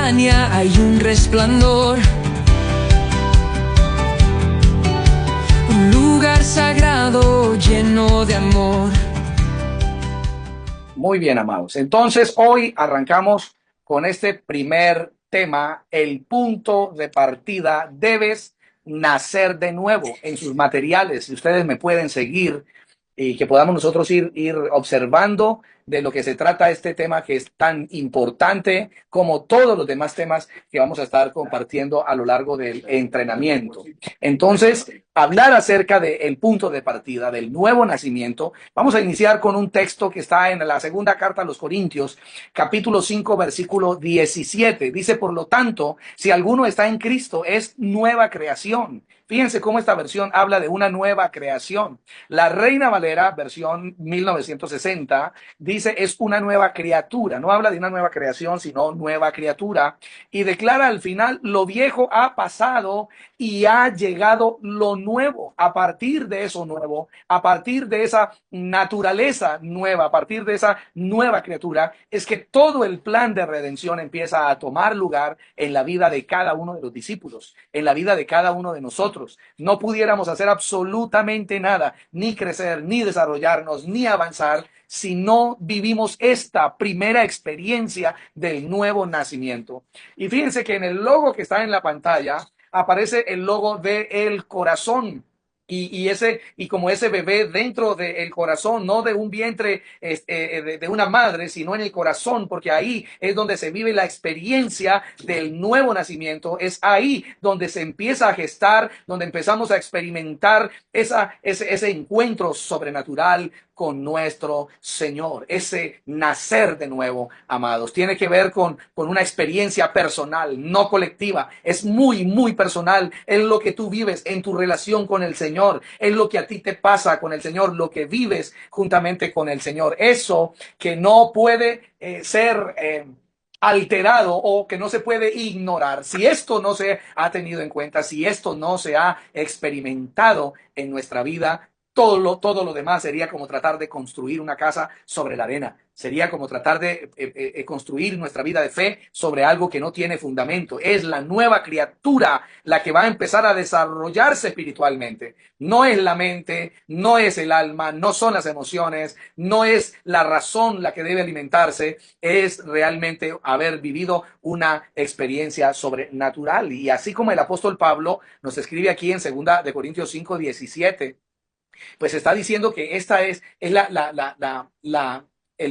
montaña hay un resplandor, un lugar sagrado lleno de amor. Muy bien, amados. Entonces, hoy arrancamos con este primer tema, el punto de partida. Debes nacer de nuevo en sus materiales. Si ustedes me pueden seguir y que podamos nosotros ir observando de lo que se trata este tema que es tan importante como todos los demás temas que vamos a estar compartiendo a lo largo del entrenamiento. Entonces, hablar acerca del punto de partida, del nuevo nacimiento, vamos a iniciar con un texto que está en la segunda carta a los Corintios, capítulo 5, versículo 17. Dice, por lo tanto, si alguno está en Cristo, es nueva creación. Fíjense cómo esta versión habla de una nueva creación. La Reina Valera, versión 1960, dice es una nueva criatura. No habla de una nueva creación, sino nueva criatura. Y declara al final, lo viejo ha pasado y ha llegado lo nuevo. A partir de eso nuevo, a partir de esa naturaleza nueva, a partir de esa nueva criatura, es que todo el plan de redención empieza a tomar lugar en la vida de cada uno de los discípulos, en la vida de cada uno de nosotros. No pudiéramos hacer absolutamente nada, ni crecer, ni desarrollarnos, ni avanzar, si no vivimos esta primera experiencia del nuevo nacimiento. Y fíjense que en el logo que está en la pantalla aparece el logo del corazón. Y como ese bebé dentro del corazón, no de un vientre de una madre, sino en el corazón, porque ahí es donde se vive la experiencia del nuevo nacimiento, es ahí donde se empieza a gestar, donde empezamos a experimentar ese encuentro sobrenatural con nuestro Señor, ese nacer de nuevo, amados. Tiene que ver con una experiencia personal, no colectiva. Es muy, muy personal. Es lo que tú vives en tu relación con el Señor. Es lo que a ti te pasa con el Señor, lo que vives juntamente con el Señor. Eso que no puede ser alterado o que no se puede ignorar. Si esto no se ha tenido en cuenta, si esto no se ha experimentado en nuestra vida, todo lo demás sería como tratar de construir una casa sobre la arena. Sería como tratar de construir nuestra vida de fe sobre algo que no tiene fundamento. Es la nueva criatura la que va a empezar a desarrollarse espiritualmente. No es la mente, no es el alma, no son las emociones, no es la razón la que debe alimentarse, es realmente haber vivido una experiencia sobrenatural. Y así como el apóstol Pablo nos escribe aquí en 2 Corintios 5:17, pues está diciendo que esta es el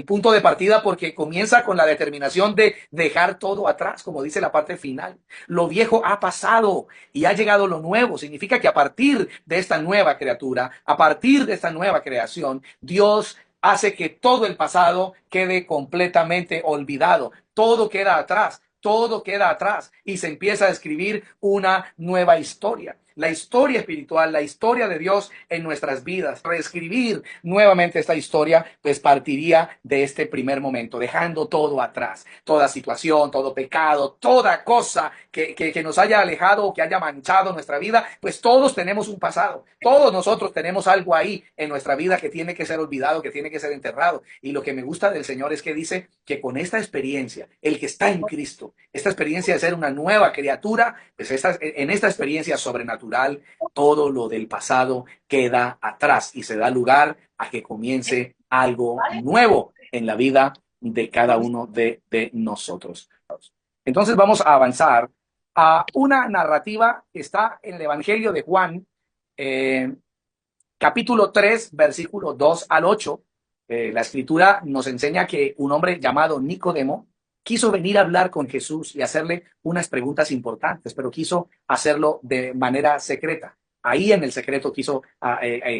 punto de partida porque comienza con la determinación de dejar todo atrás, como dice la parte final. Lo viejo ha pasado y ha llegado lo nuevo. Significa que a partir de esta nueva criatura, a partir de esta nueva creación, Dios hace que todo el pasado quede completamente olvidado. Todo queda atrás. Todo queda atrás y se empieza a escribir una nueva historia. La historia espiritual, la historia de Dios en nuestras vidas. Reescribir nuevamente esta historia, pues partiría de este primer momento, dejando todo atrás. Toda situación, todo pecado, toda cosa que nos haya alejado o que haya manchado nuestra vida, pues todos tenemos un pasado. Todos nosotros tenemos algo ahí en nuestra vida que tiene que ser olvidado, que tiene que ser enterrado. Y lo que me gusta del Señor es que dice que con esta experiencia, el que está en Cristo, esta experiencia de ser una nueva criatura, pues en esta experiencia sobrenatural, todo lo del pasado queda atrás y se da lugar a que comience algo nuevo en la vida de cada uno de nosotros. Entonces vamos a avanzar a una narrativa que está en el Evangelio de Juan, eh, capítulo 3, versículo 2 al 8. La escritura nos enseña que un hombre llamado Nicodemo quiso venir a hablar con Jesús y hacerle unas preguntas importantes, pero quiso hacerlo de manera secreta. Ahí en el secreto quiso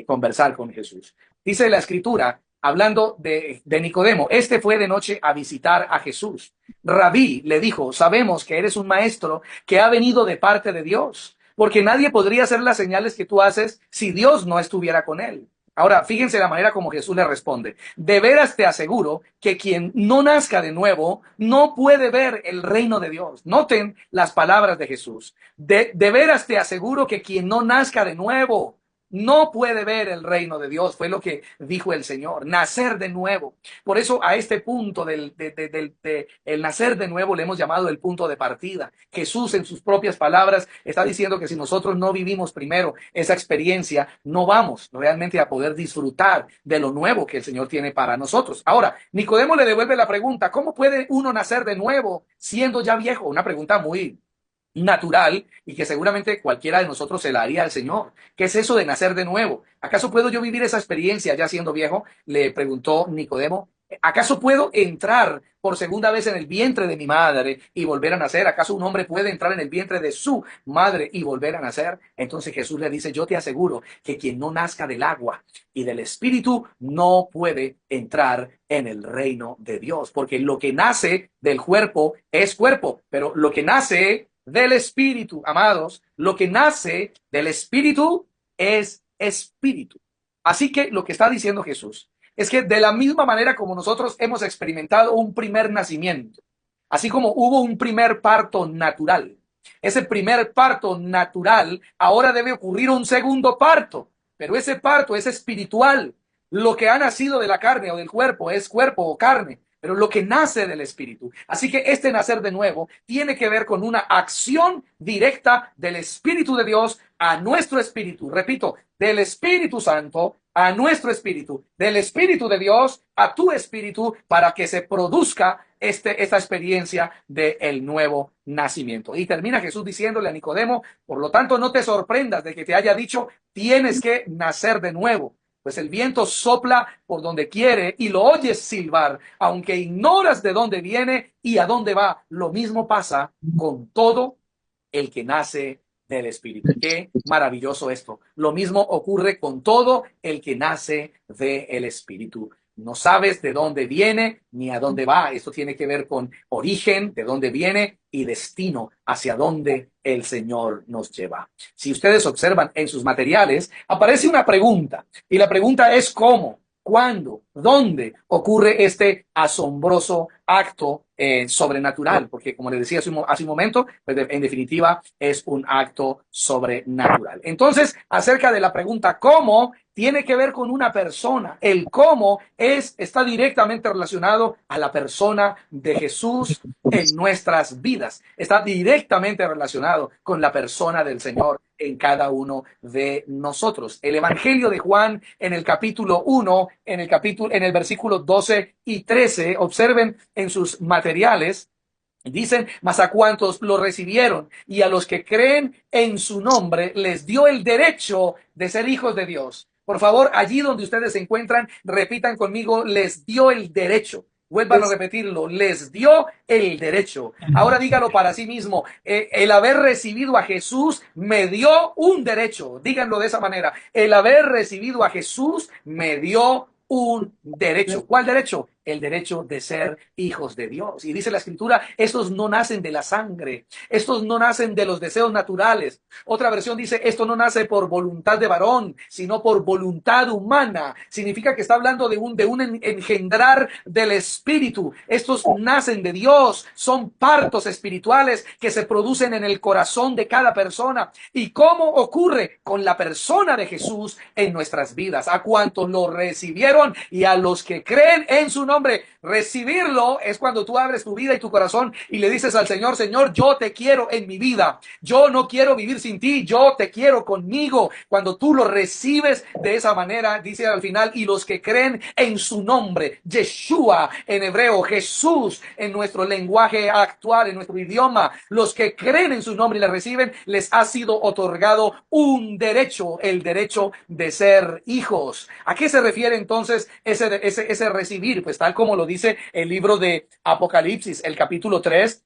conversar con Jesús. Dice la escritura, hablando de Nicodemo, este fue de noche a visitar a Jesús. Rabí le dijo, sabemos que eres un maestro que ha venido de parte de Dios, porque nadie podría hacer las señales que tú haces si Dios no estuviera con él. Ahora, fíjense la manera como Jesús le responde. De veras te aseguro que quien no nazca de nuevo no puede ver el reino de Dios. Noten las palabras de Jesús. De veras te aseguro que quien no nazca de nuevo no puede ver el reino de Dios. Fue lo que dijo el Señor, nacer de nuevo. Por eso a este punto el nacer de nuevo le hemos llamado el punto de partida. Jesús en sus propias palabras está diciendo que si nosotros no vivimos primero esa experiencia, no vamos realmente a poder disfrutar de lo nuevo que el Señor tiene para nosotros. Ahora, Nicodemo le devuelve la pregunta, ¿cómo puede uno nacer de nuevo siendo ya viejo? Una pregunta muy natural y que seguramente cualquiera de nosotros se la haría al Señor. ¿Qué es eso de nacer de nuevo? ¿Acaso puedo yo vivir esa experiencia ya siendo viejo? Le preguntó Nicodemo. ¿Acaso puedo entrar por segunda vez en el vientre de mi madre y volver a nacer? ¿Acaso un hombre puede entrar en el vientre de su madre y volver a nacer? Entonces Jesús le dice, yo te aseguro que quien no nazca del agua y del espíritu no puede entrar en el reino de Dios, porque lo que nace del cuerpo es cuerpo, pero lo que nace del espíritu, amados, lo que nace del espíritu es espíritu. Así que lo que está diciendo Jesús es que de la misma manera como nosotros hemos experimentado un primer nacimiento, así como hubo un primer parto natural, ese primer parto natural, ahora debe ocurrir un segundo parto, pero ese parto es espiritual. Lo que ha nacido de la carne o del cuerpo es cuerpo o carne, pero lo que nace del espíritu. Así que este nacer de nuevo tiene que ver con una acción directa del Espíritu de Dios a nuestro espíritu. Repito, del Espíritu Santo a nuestro espíritu, del Espíritu de Dios a tu espíritu, para que se produzca esta experiencia del nuevo nacimiento. Y termina Jesús diciéndole a Nicodemo, por lo tanto no te sorprendas de que te haya dicho, tienes que nacer de nuevo. Pues el viento sopla por donde quiere y lo oyes silbar, aunque ignoras de dónde viene y a dónde va. Lo mismo pasa con todo el que nace del Espíritu. Qué maravilloso esto. Lo mismo ocurre con todo el que nace del Espíritu. No sabes de dónde viene ni a dónde va. Esto tiene que ver con origen, de dónde viene y destino, hacia dónde el Señor nos lleva. Si ustedes observan en sus materiales, aparece una pregunta. Y la pregunta es ¿cómo? ¿Cuándo? ¿Dónde ocurre este asombroso acto sobrenatural? Porque como les decía hace un momento, pues en definitiva es un acto sobrenatural. Entonces, acerca de la pregunta ¿cómo? Tiene que ver con una persona. El cómo está directamente relacionado a la persona de Jesús en nuestras vidas. Está directamente relacionado con la persona del Señor en cada uno de nosotros. El Evangelio de Juan en el capítulo 1, en el versículo 12 y 13, observen en sus materiales, dicen, mas a cuantos lo recibieron y a los que creen en su nombre, les dio el derecho de ser hijos de Dios. Por favor, allí donde ustedes se encuentran, repitan conmigo, les dio el derecho. Vuelvan a repetirlo, les dio el derecho. Ahora dígalo para sí mismo, el haber recibido a Jesús me dio un derecho. Díganlo de esa manera, el haber recibido a Jesús me dio un derecho. ¿Cuál derecho? El derecho de ser hijos de Dios. Y dice la Escritura, estos no nacen de la sangre, estos no nacen de los deseos naturales. Otra versión dice, esto no nace por voluntad de varón, sino por voluntad humana. Significa que está hablando de un engendrar del Espíritu. Estos nacen de Dios, son partos espirituales que se producen en el corazón de cada persona. ¿Y cómo ocurre? Con la persona de Jesús en nuestras vidas. A cuantos lo recibieron y a los que creen en su nombre. Recibirlo es cuando tú abres tu vida y tu corazón y le dices al Señor, Señor, yo te quiero en mi vida. Yo no quiero vivir sin ti, yo te quiero conmigo. Cuando tú lo recibes de esa manera, dice al final, y los que creen en su nombre, Yeshua en hebreo, Jesús en nuestro lenguaje actual, en nuestro idioma, los que creen en su nombre y le reciben, les ha sido otorgado un derecho, el derecho de ser hijos. ¿A qué se refiere entonces ese recibir? Pues tal como lo dice el libro de Apocalipsis, el capítulo 3,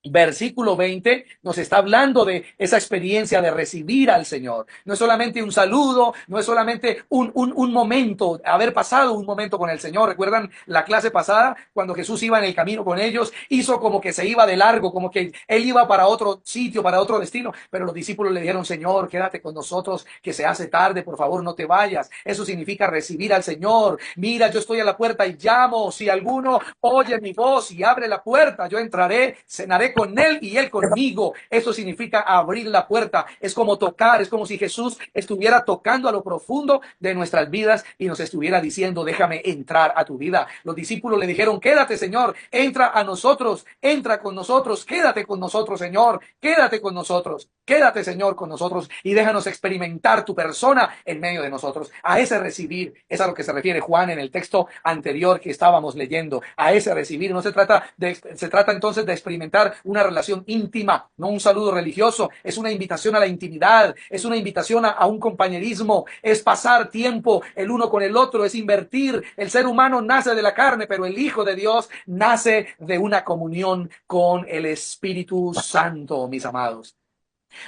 versículo 20, nos está hablando de esa experiencia de recibir al Señor. No es solamente un saludo, no es solamente un momento, haber pasado un momento con el Señor. ¿Recuerdan la clase pasada? Cuando Jesús iba en el camino con ellos, hizo como que se iba de largo, como que Él iba para otro sitio, para otro destino. Pero los discípulos le dijeron, Señor, quédate con nosotros, que se hace tarde, por favor, no te vayas. Eso significa recibir al Señor. Mira, yo estoy a la puerta y llamo. Si alguno oye mi voz y abre la puerta, yo entraré, cenaré estaré con él y él conmigo. Eso significa abrir la puerta. Es como tocar, es como si Jesús estuviera tocando a lo profundo de nuestras vidas y nos estuviera diciendo, déjame entrar a tu vida. Los discípulos le dijeron, quédate, Señor, entra a nosotros, entra con nosotros, quédate con nosotros, Señor, quédate con nosotros, quédate, Señor, con nosotros y déjanos experimentar tu persona en medio de nosotros. A ese recibir es a lo que se refiere Juan en el texto anterior que estábamos leyendo. A ese recibir no se trata entonces de experimentar una relación íntima, no un saludo religioso. Es una invitación a la intimidad, es una invitación a un compañerismo, es pasar tiempo el uno con el otro, es invertir. El ser humano nace de la carne, pero el Hijo de Dios nace de una comunión con el Espíritu Santo, mis amados.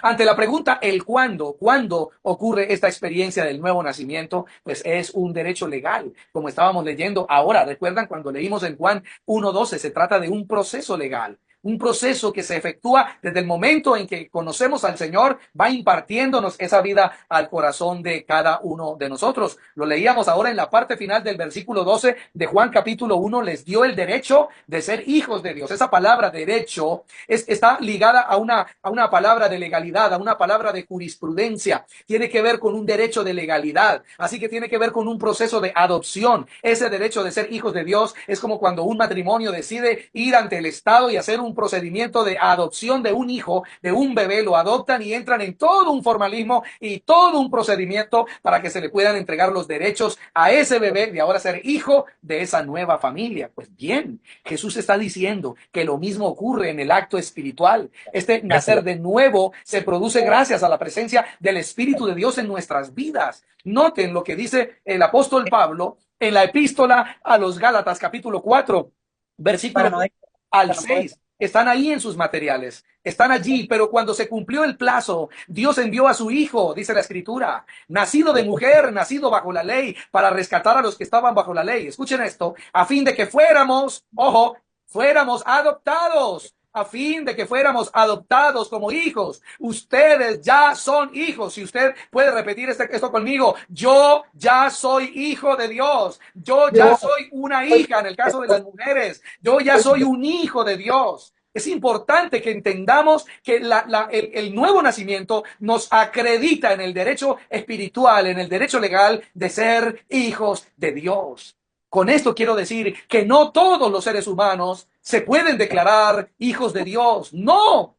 Ante la pregunta, ¿cuándo ocurre esta experiencia del nuevo nacimiento? Pues es un derecho legal, como estábamos leyendo ahora. ¿Recuerdan cuando leímos en Juan 1:12? Se trata de un proceso legal. Un proceso que se efectúa desde el momento en que conocemos al Señor, va impartiéndonos esa vida al corazón de cada uno de nosotros. Lo leíamos ahora en la parte final del versículo 12 de Juan capítulo 1, les dio el derecho de ser hijos de Dios. Esa palabra derecho está ligada a una palabra de legalidad, a una palabra de jurisprudencia. Tiene que ver con un derecho de legalidad, así que tiene que ver con un proceso de adopción. Ese derecho de ser hijos de Dios es como cuando un matrimonio decide ir ante el Estado y hacer un procedimiento de adopción de un hijo, de un bebé, lo adoptan y entran en todo un formalismo y todo un procedimiento para que se le puedan entregar los derechos a ese bebé de ahora ser hijo de esa nueva familia. Pues bien, Jesús está diciendo que lo mismo ocurre en el acto espiritual. Este nacer de nuevo se produce gracias a la presencia del Espíritu de Dios en nuestras vidas. Noten lo que dice el apóstol Pablo en la epístola a los Gálatas, capítulo 4, versículo al 6. Están ahí en sus materiales, están allí, pero cuando se cumplió el plazo, Dios envió a su Hijo, dice la Escritura, nacido de mujer, nacido bajo la ley, para rescatar a los que estaban bajo la ley. Escuchen esto, a fin de que fuéramos, ojo, fuéramos adoptados, a fin de que fuéramos adoptados como hijos. Ustedes ya son hijos. Si usted puede repetir esto conmigo, yo ya soy hijo de Dios. Yo ya soy una hija en el caso de las mujeres. Yo ya soy un hijo de Dios. Es importante que entendamos que el nuevo nacimiento nos acredita en el derecho espiritual, en el derecho legal de ser hijos de Dios. Con esto quiero decir que no todos los seres humanos se pueden declarar hijos de Dios. No,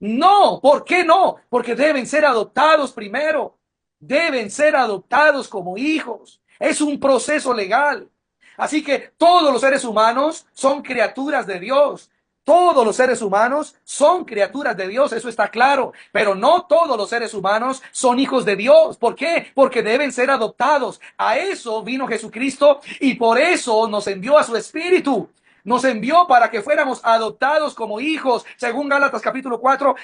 no. ¿Por qué no? Porque deben ser adoptados primero. Deben ser adoptados como hijos. Es un proceso legal. Así que todos los seres humanos son criaturas de Dios. Todos los seres humanos son criaturas de Dios, eso está claro, pero no todos los seres humanos son hijos de Dios. ¿Por qué? Porque deben ser adoptados. A eso vino Jesucristo y por eso nos envió a su Espíritu. Nos envió para que fuéramos adoptados como hijos, según Gálatas capítulo 4,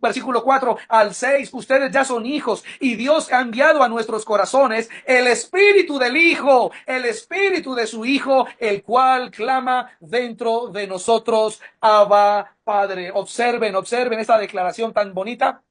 versículo 4 al 6. Ustedes ya son hijos y Dios ha enviado a nuestros corazones el Espíritu del Hijo, el Espíritu de su Hijo, el cual clama dentro de nosotros, Abba, Padre. Observen esta declaración tan bonita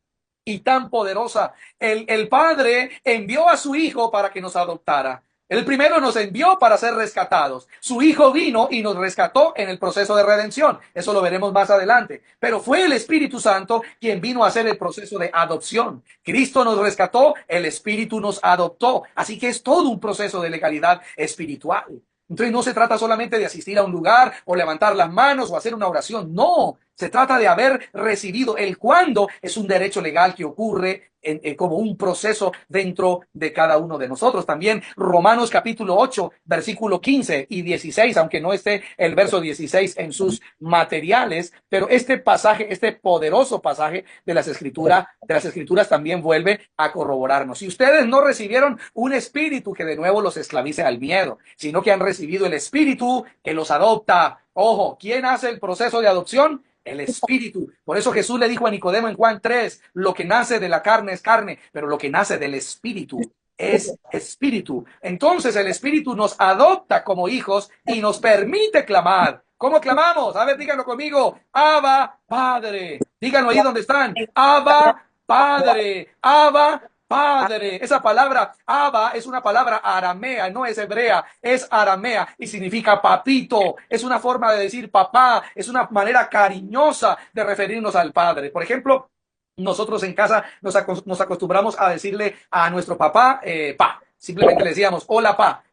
y tan poderosa. El Padre envió a su Hijo para que nos adoptara. El primero nos envió para ser rescatados. Su Hijo vino y nos rescató en el proceso de redención. Eso lo veremos más adelante. Pero fue el Espíritu Santo quien vino a hacer el proceso de adopción. Cristo nos rescató, el Espíritu nos adoptó. Así que es todo un proceso de legalidad espiritual. Entonces no se trata solamente de asistir a un lugar o levantar las manos o hacer una oración. No, se trata de haber recibido. El cuándo es un derecho legal que ocurre como un proceso dentro de cada uno de nosotros. También Romanos capítulo 8, versículo 15 y 16, aunque no esté el verso 16 en sus materiales, pero este pasaje, este poderoso pasaje de las escrituras también vuelve a corroborarnos. Si ustedes no recibieron un espíritu que de nuevo los esclavice al miedo, sino que han recibido el espíritu que los adopta. Ojo, ¿quién hace el proceso de adopción? El Espíritu. Por eso Jesús le dijo a Nicodemo en Juan 3, lo que nace de la carne es carne, pero lo que nace del Espíritu es Espíritu. Entonces el Espíritu nos adopta como hijos y nos permite clamar. ¿Cómo clamamos? A ver, díganlo conmigo. Abba, Padre. Díganlo ahí donde están. Abba, Padre. Abba, Padre. Esa palabra Abba es una palabra aramea, no es hebrea, es aramea y significa papito. Es una forma de decir papá, es una manera cariñosa de referirnos al Padre. Por ejemplo, nosotros en casa nos acostumbramos a decirle a nuestro papá, pa. Simplemente le decíamos, hola, pa.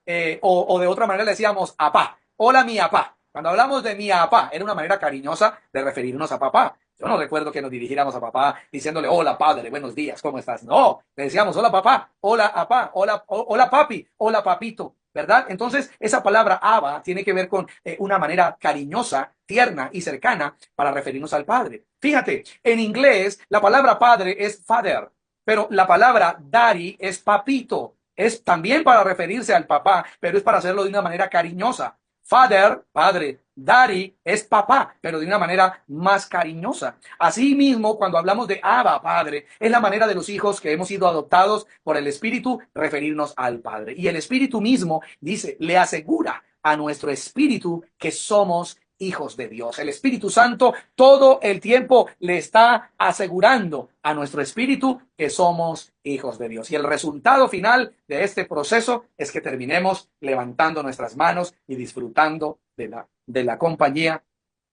O de otra manera le decíamos, apá. Hola, mi apá. Cuando hablamos de mi apá, era una manera cariñosa de referirnos a papá. Yo no recuerdo que nos dirigiéramos a papá diciéndole, hola, padre, buenos días, ¿cómo estás? No, le decíamos, hola, papá, hola, apá, hola, hola, papi, hola, papito. ¿Verdad? Entonces, esa palabra Abba tiene que ver con una manera cariñosa, tierna y cercana para referirnos al Padre. Fíjate, en inglés la palabra padre es father, pero la palabra daddy es papito. Es también para referirse al papá, pero es para hacerlo de una manera cariñosa. Father, padre, daddy es papá, pero de una manera más cariñosa. Asimismo, cuando hablamos de Abba, padre, es la manera de los hijos que hemos sido adoptados por el Espíritu referirnos al Padre. Y el Espíritu mismo dice, le asegura a nuestro espíritu que somos hijos de Dios. El Espíritu Santo todo el tiempo le está asegurando a nuestro espíritu que somos hijos de Dios. Y el resultado final de este proceso es que terminemos levantando nuestras manos y disfrutando de la compañía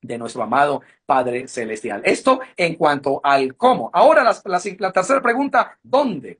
de nuestro amado Padre Celestial. Esto en cuanto al cómo. Ahora la tercera pregunta, ¿dónde?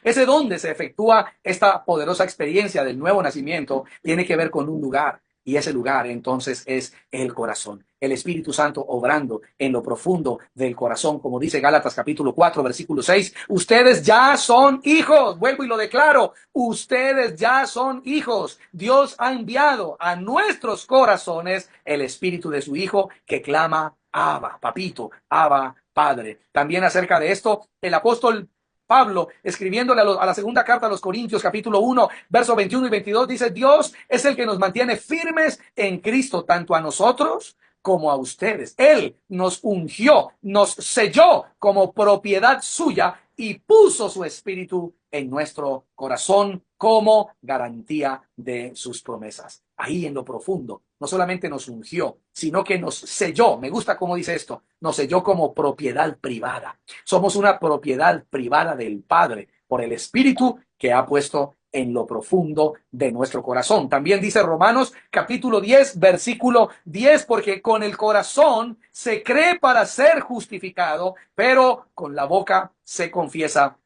Ese donde se efectúa esta poderosa experiencia del nuevo nacimiento tiene que ver con un lugar. Y ese lugar entonces es el corazón. El Espíritu Santo obrando en lo profundo del corazón, como dice Gálatas capítulo 4, versículo 6. Ustedes ya son hijos. Vuelvo y lo declaro. Ustedes ya son hijos. Dios ha enviado a nuestros corazones el Espíritu de su Hijo que clama, Abba, papito, Abba, Padre. También acerca de esto, el apóstol Pablo, escribiéndole a la segunda carta a los Corintios, capítulo 1, versos 21 y 22, dice, Dios es el que nos mantiene firmes en Cristo, tanto a nosotros como a ustedes. Él nos ungió, nos selló como propiedad suya y puso su espíritu en nuestro corazón como garantía de sus promesas. Ahí en lo profundo, no solamente nos ungió, sino que nos selló. Me gusta cómo dice esto, nos selló como propiedad privada. Somos una propiedad privada del Padre por el Espíritu que ha puesto en lo profundo de nuestro corazón. También dice Romanos capítulo 10, versículo 10, porque con el corazón se cree para ser justificado, pero con la boca se confiesa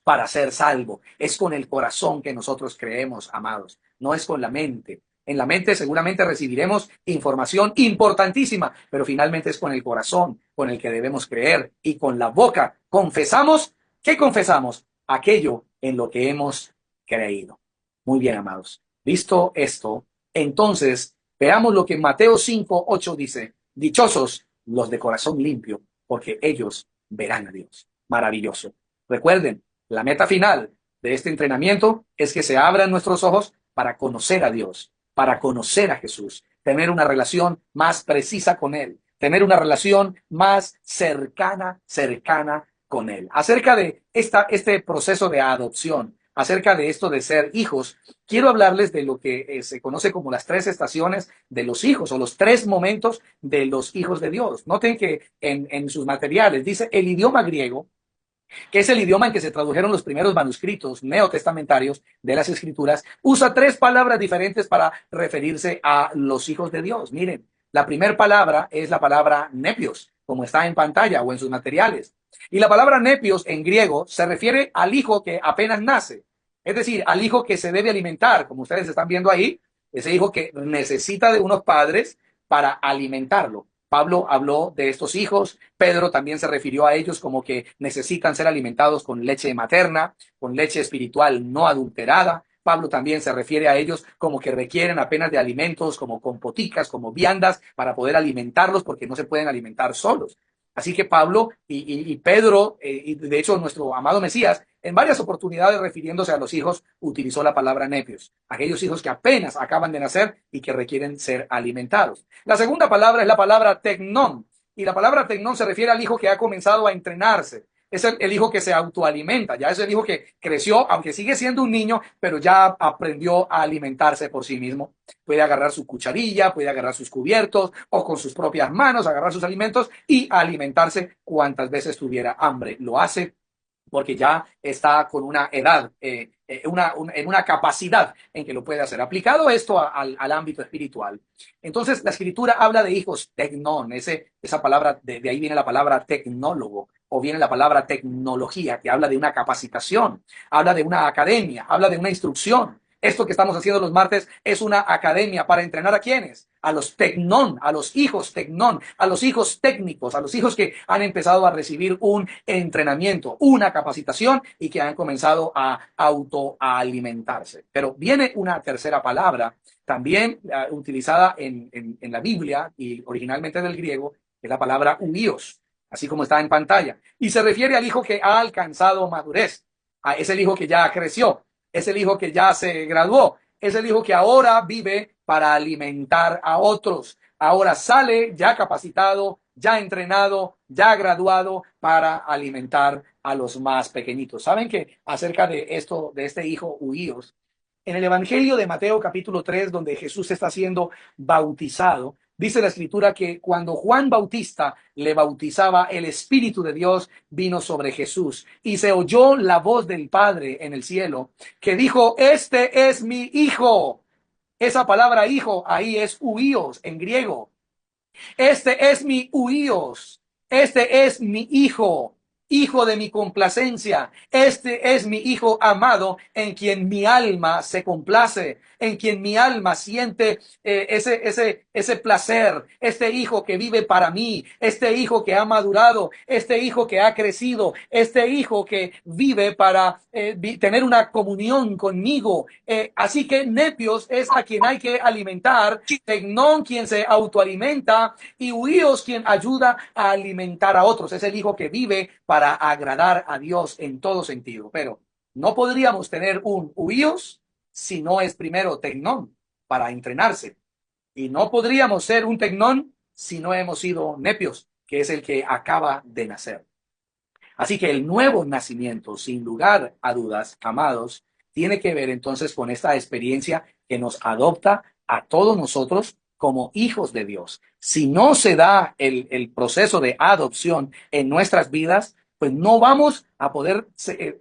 para ser salvo. Es con el corazón que nosotros creemos, amados, no es con la mente. En la mente seguramente recibiremos información importantísima, pero finalmente es con el corazón con el que debemos creer y con la boca confesamos. ¿Qué confesamos? Aquello en lo que hemos creído. Muy bien, amados. Visto esto, entonces veamos lo que Mateo 5, 8 dice. Dichosos los de corazón limpio, porque ellos verán a Dios. Maravilloso. Recuerden, la meta final de este entrenamiento es que se abran nuestros ojos para conocer a Dios, para conocer a Jesús, tener una relación más precisa con Él, tener una relación más cercana con Él. Acerca de este proceso de adopción, acerca de esto de ser hijos, quiero hablarles de lo que se conoce como las tres estaciones de los hijos o los tres momentos de los hijos de Dios. Noten que en sus materiales dice el idioma griego, que es el idioma en que se tradujeron los primeros manuscritos neotestamentarios de las Escrituras, usa tres palabras diferentes para referirse a los hijos de Dios. Miren, la primera palabra es la palabra nepios, como está en pantalla o en sus materiales. Y la palabra nepios en griego se refiere al hijo que apenas nace, es decir, al hijo que se debe alimentar, como ustedes están viendo ahí, ese hijo que necesita de unos padres para alimentarlo. Pablo habló de estos hijos, Pedro también se refirió a ellos como que necesitan ser alimentados con leche materna, con leche espiritual no adulterada. Pablo también se refiere a ellos como que requieren apenas de alimentos como compoticas, como viandas, para poder alimentarlos porque no se pueden alimentar solos. Así que Pablo y Pedro, y de hecho nuestro amado Mesías, en varias oportunidades refiriéndose a los hijos, utilizó la palabra nepios, aquellos hijos que apenas acaban de nacer y que requieren ser alimentados. La segunda palabra es la palabra tecnón, y la palabra tecnón se refiere al hijo que ha comenzado a entrenarse. Es el hijo que se autoalimenta, ya es el hijo que creció, aunque sigue siendo un niño, pero ya aprendió a alimentarse por sí mismo. Puede agarrar su cucharilla, puede agarrar sus cubiertos o con sus propias manos agarrar sus alimentos y alimentarse cuantas veces tuviera hambre. Lo hace porque ya está con una edad, en una capacidad en que lo puede hacer. Aplicado esto al ámbito espiritual. Entonces, la escritura habla de hijos tecnón, esa palabra, de ahí viene la palabra tecnólogo, o viene la palabra tecnología, que habla de una capacitación, habla de una academia, habla de una instrucción. Esto que estamos haciendo los martes es una academia para entrenar a quienes, a los tecnón, a los hijos tecnón, a los hijos técnicos, a los hijos que han empezado a recibir un entrenamiento, una capacitación y que han comenzado a autoalimentarse. Pero viene una tercera palabra, también utilizada en la Biblia y originalmente del griego, que es la palabra huíos, así como está en pantalla. Y se refiere al hijo que ha alcanzado madurez. Es el hijo que ya creció, es el hijo que ya se graduó, es el hijo que ahora vive para alimentar a otros. Ahora sale ya capacitado, ya entrenado, ya graduado para alimentar a los más pequeñitos. ¿Saben que acerca de esto, de este hijo huíos, en el Evangelio de Mateo capítulo 3, donde Jesús está siendo bautizado, dice la escritura que cuando Juan Bautista le bautizaba, el Espíritu de Dios vino sobre Jesús y se oyó la voz del Padre en el cielo que dijo, este es mi hijo. Esa palabra hijo ahí es huíos en griego. Este es mi huíos. Este es mi hijo, hijo de mi complacencia. Este es mi hijo amado en quien mi alma se complace, en quien mi alma siente ese placer. Este hijo que vive para mí, este hijo que ha madurado, este hijo que ha crecido, este hijo que vive para tener una comunión conmigo. Así que nepios es a quien hay que alimentar, tecnón quien se autoalimenta y huíos quien ayuda a alimentar a otros. Es el hijo que vive para agradar a Dios en todo sentido. Pero no podríamos tener un huíos si no es primero tecnón para entrenarse. Y no podríamos ser un tecnón si no hemos sido nepios, que es el que acaba de nacer. Así que el nuevo nacimiento, sin lugar a dudas, amados, tiene que ver entonces con esta experiencia que nos adopta a todos nosotros como hijos de Dios. Si no se da el proceso de adopción en nuestras vidas, pues no vamos a poder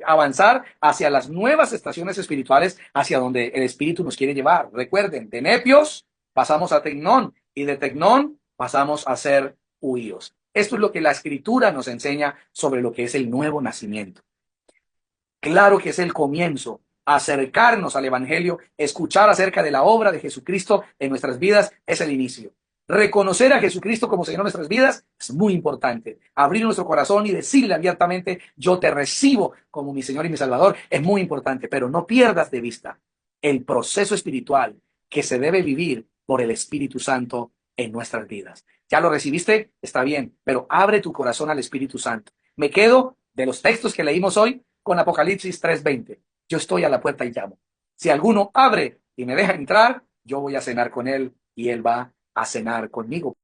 avanzar hacia las nuevas estaciones espirituales, hacia donde el Espíritu nos quiere llevar. Recuerden, de nepios pasamos a tecnón y de tecnón pasamos a ser huíos. Esto es lo que la Escritura nos enseña sobre lo que es el nuevo nacimiento. Claro que es el comienzo, acercarnos al Evangelio, escuchar acerca de la obra de Jesucristo en nuestras vidas es el inicio. Reconocer a Jesucristo como Señor de nuestras vidas es muy importante. Abrir nuestro corazón y decirle abiertamente, yo te recibo como mi Señor y mi Salvador, es muy importante, pero no pierdas de vista el proceso espiritual que se debe vivir por el Espíritu Santo en nuestras vidas. ¿Ya lo recibiste? Está bien, pero abre tu corazón al Espíritu Santo. Me quedo de los textos que leímos hoy con Apocalipsis 3:20. Yo estoy a la puerta y llamo. Si alguno abre y me deja entrar, yo voy a cenar con él y él va a cenar conmigo.